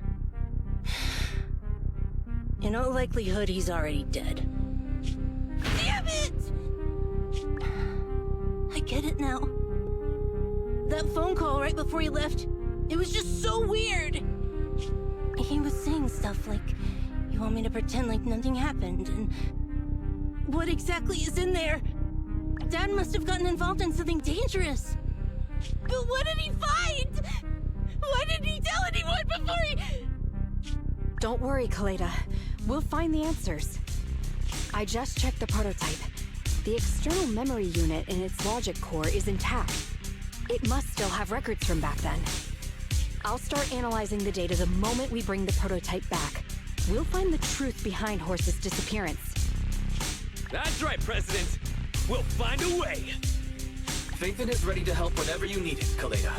In all likelihood, he's already dead. Damn it! I get it now. That phone call right before he left, it was just so weird. He was saying stuff like, you want me to pretend like nothing happened, and... what exactly is in there? Dad must have gotten involved in something dangerous. But what did he find? Why didn't he tell anyone before he... Don't worry, Kalita. We'll find the answers. I just checked the prototype. The external memory unit in its logic core is intact. It must still have records from back then. I'll start analyzing the data the moment we bring the prototype back. We'll find the truth behind Horse's disappearance. That's right, President. We'll find a way. Phaethon is ready to help whenever you need it, Kalita.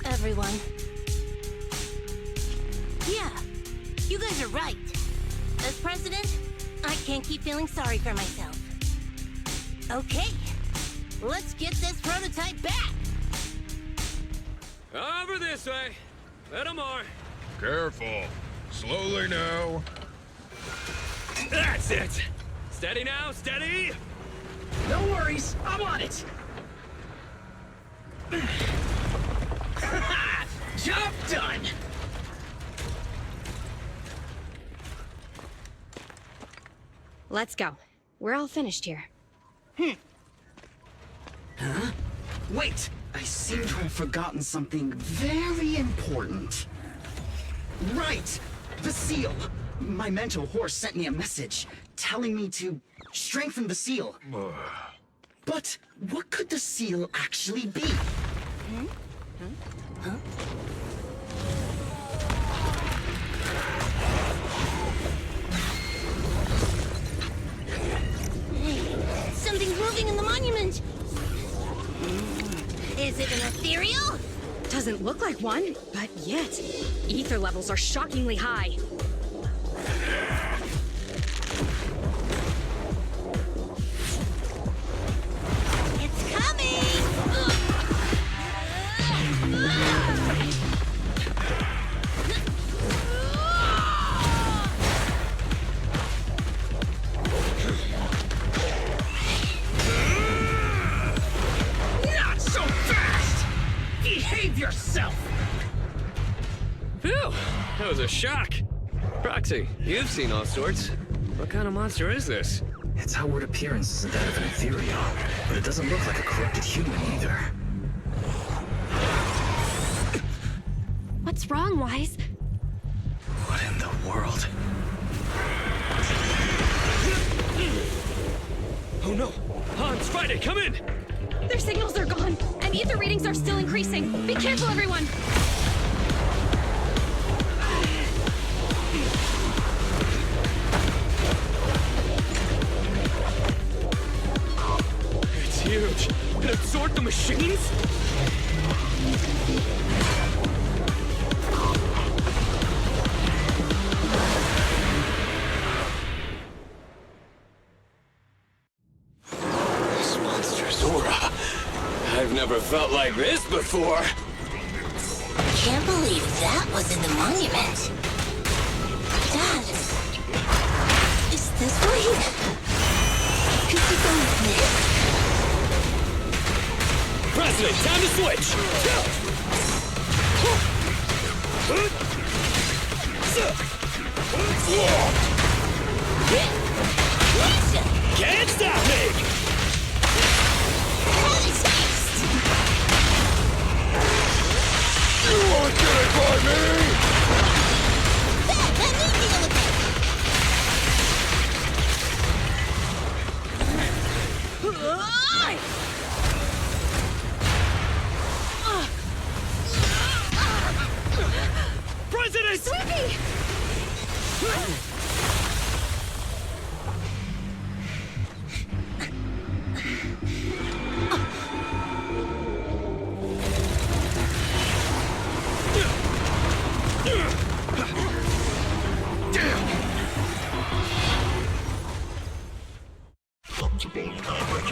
Everyone. Yeah, you guys are right. As president, I can't keep feeling sorry for myself. Okay, let's get this prototype back! Over this way. Little more. Careful. Slowly now. That's it! Steady now, steady! No worries, I'm on it! Job done! Let's go. We're all finished here. Huh? Wait! I seem to have forgotten something very important. Right! The seal! My mentor horse sent me a message, telling me to strengthen the seal. But what could the seal actually be? Something's moving in the monument. Is it an ethereal? Doesn't look like one, but yet, ether levels are shockingly high. It's coming! Not so fast! Behave yourself! Phew! That was a shock. Proxy, you've seen all sorts. What kind of monster is this? Its outward appearance isn't that of an ethereal, but it doesn't look like a corrupted human either. What's wrong, Wise? What in the world? Oh no! Hans, Friday, come in! Their signals are gone, and ether readings are still increasing. Be careful, everyone! It's huge! It absorbed the machines? This monster's aura. I've never felt like this before. Can't believe that was in the monument. Dad, is this what he... Could he go with this? President, time to switch! Can't stop me! You won't get it by me! Dad, let me deal with President! Sweepy!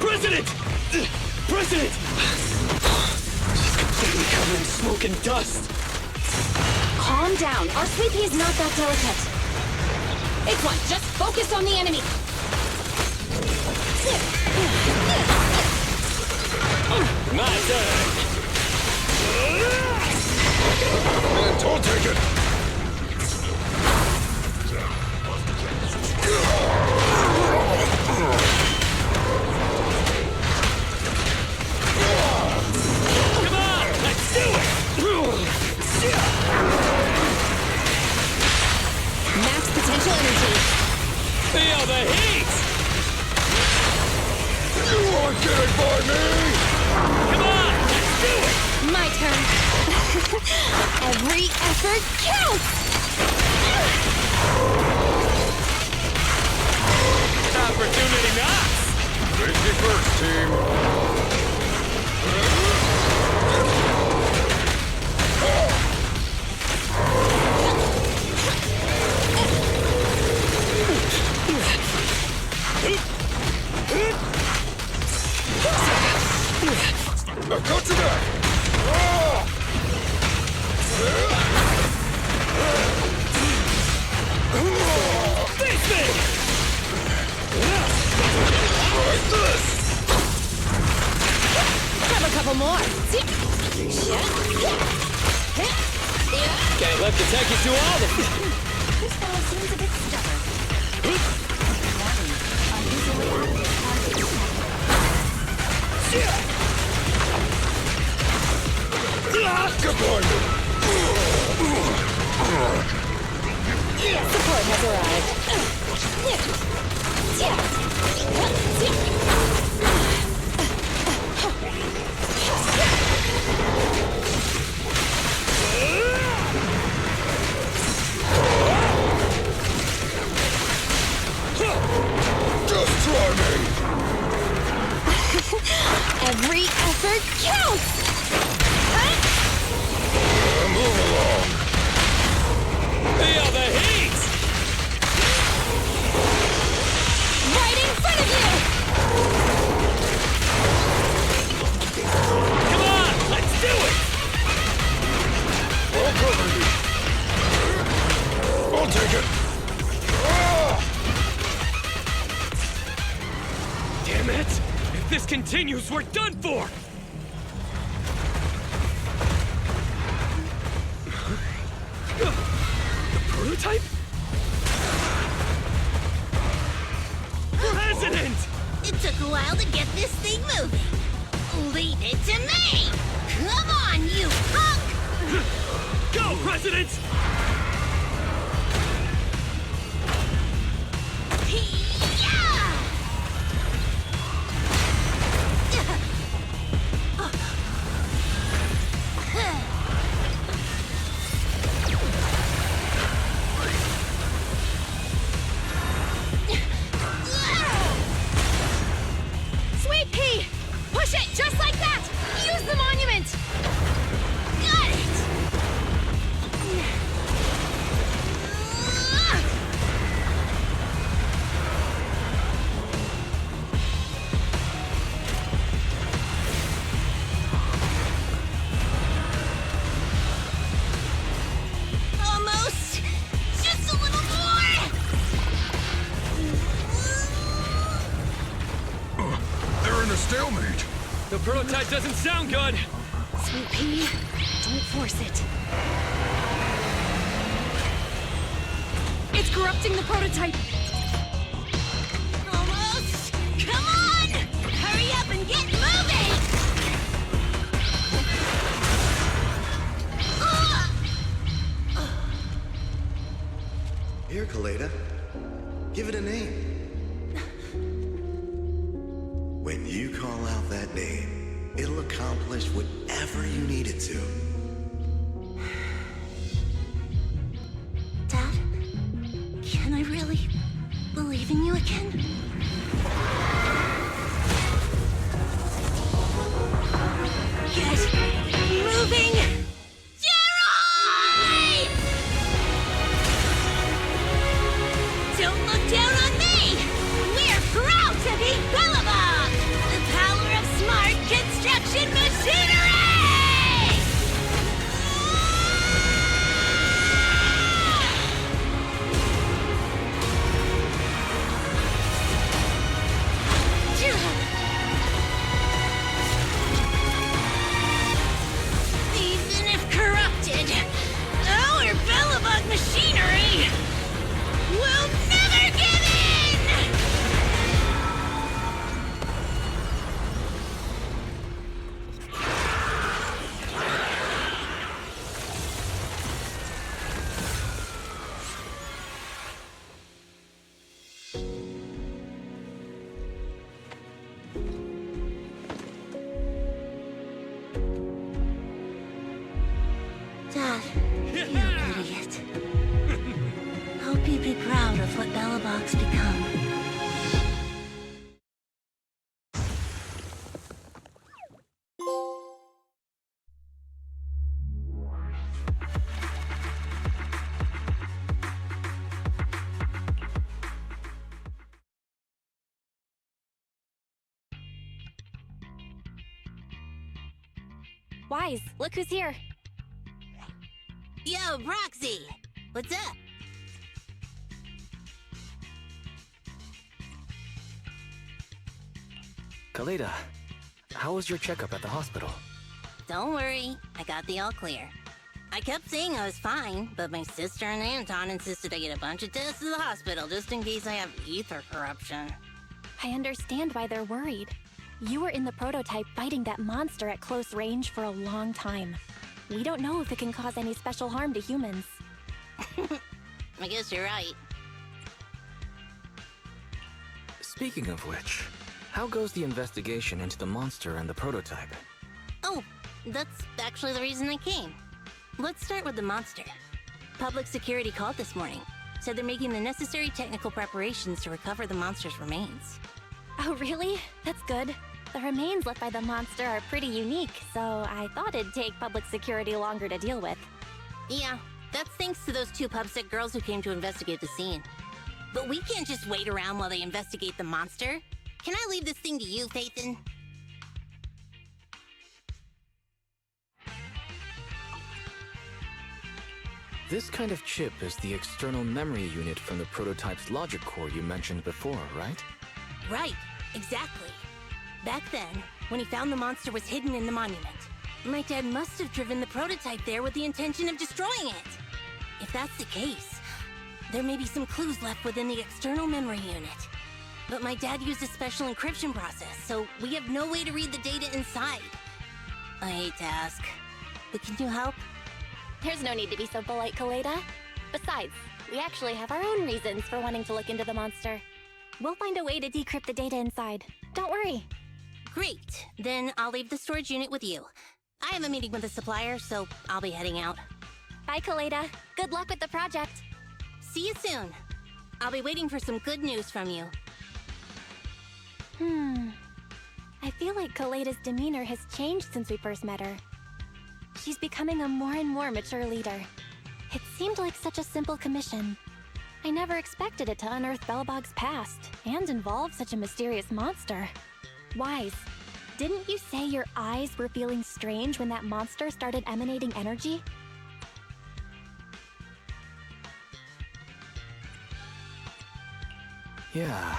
President! President! She's completely covered in smoke and dust. Calm down. Our Sweepy is not that delicate. It's one. Just focus on the enemy. My turn. Don't take it! Come on, let's do it! Max potential energy. Feel the heat! You won't get it by me! Come on, let's do it! My turn. Every effort counts! Opportunity knocks! Safety first, team. Now cut to that! Face me! Like this! Grab a couple more. Can't let the techies do all the... This fellow seems a bit stubborn. Get behind me! Every effort counts! Move along. Feel the heat! Right in front of you! Come on, let's do it! I'll cover you. I'll take it. Damn it! If this continues, we're done for! The prototype? President! It took a while to get this thing moving. Leave it to me! Come on, you punk! Go, President! Sweet pea! Push it just like that! Use the monument! Got it! Almost! Just a little more! They're in a stalemate. The prototype doesn't sound good! Sweet pea, don't force it. It's corrupting the prototype! Almost! Come on! Hurry up and get moving! Here, Kaleda. Give it a name. When you call out that name, it'll accomplish whatever you need it to. Dad, can I really believe in you again? Get moving! Gerald! Don't look down on me! We're proud to be Billabong! The power of smart construction machinery! Even if corrupted, our Billabong machinery will never give in! Dad, you idiot. Hope you'd be proud of what Bellabog's become. Wise, look who's here. Yo, Proxy! What's up? Kaleda, how was your checkup at the hospital? Don't worry, I got the all clear. I kept saying I was fine, but my sister and Anton insisted I get a bunch of tests at the hospital just in case I have ether corruption. I understand why they're worried. You were in the prototype fighting that monster at close range for a long time. We don't know if it can cause any special harm to humans. I guess you're right. Speaking of which, how goes the investigation into the monster and the prototype? Oh, that's actually the reason I came. Let's start with the monster. Public security called this morning. Said they're making the necessary technical preparations to recover the monster's remains. Oh, really? That's good. The remains left by the monster are pretty unique, so I thought it'd take public security longer to deal with. Yeah, that's thanks to those two pubsec girls who came to investigate the scene. But we can't just wait around while they investigate the monster. Can I leave this thing to you, Phaethon? This kind of chip is the external memory unit from the prototype's logic core you mentioned before, right? Right, exactly. Back then, when he found the monster was hidden in the monument, my dad must have driven the prototype there with the intention of destroying it. If that's the case, there may be some clues left within the external memory unit. But my dad used a special encryption process, so we have no way to read the data inside. I hate to ask, but can you help? There's no need to be so polite, Kaleda. Besides, we actually have our own reasons for wanting to look into the monster. We'll find a way to decrypt the data inside. Don't worry. Great. Then I'll leave the storage unit with you. I have a meeting with the supplier, so I'll be heading out. Bye, Kaleda. Good luck with the project. See you soon. I'll be waiting for some good news from you. I feel like Kaleda's demeanor has changed since we first met her. She's becoming a more and more mature leader. It seemed like such a simple commission. I never expected it to unearth Belobog's past and involve such a mysterious monster. Wise, didn't you say your eyes were feeling strange when that monster started emanating energy? Yeah,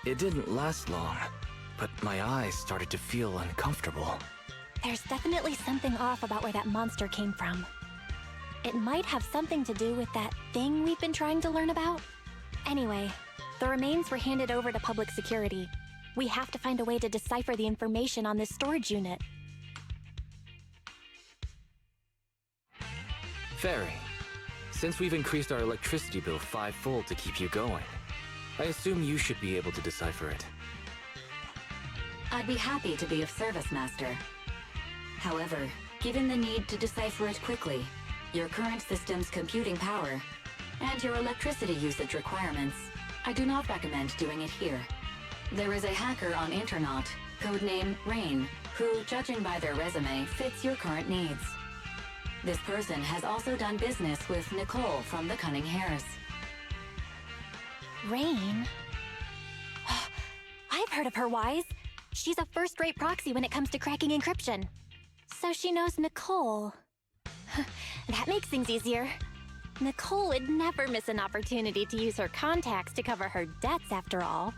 it didn't last long, but my eyes started to feel uncomfortable. There's definitely something off about where that monster came from. It might have something to do with that thing we've been trying to learn about. Anyway, the remains were handed over to public security. We have to find a way to decipher the information on this storage unit. Fairy, since we've increased our electricity bill 5-fold to keep you going, I assume you should be able to decipher it. I'd be happy to be of service, Master. However, given the need to decipher it quickly, your current system's computing power, and your electricity usage requirements, I do not recommend doing it here. There is a hacker on Internaut, codename Rain, who, judging by their resume, fits your current needs. This person has also done business with Nicole from the Cunning Hares. Rain? I've heard of her, Wise. She's a first-rate proxy when it comes to cracking encryption. So she knows Nicole. That makes things easier. Nicole would never miss an opportunity to use her contacts to cover her debts, after all.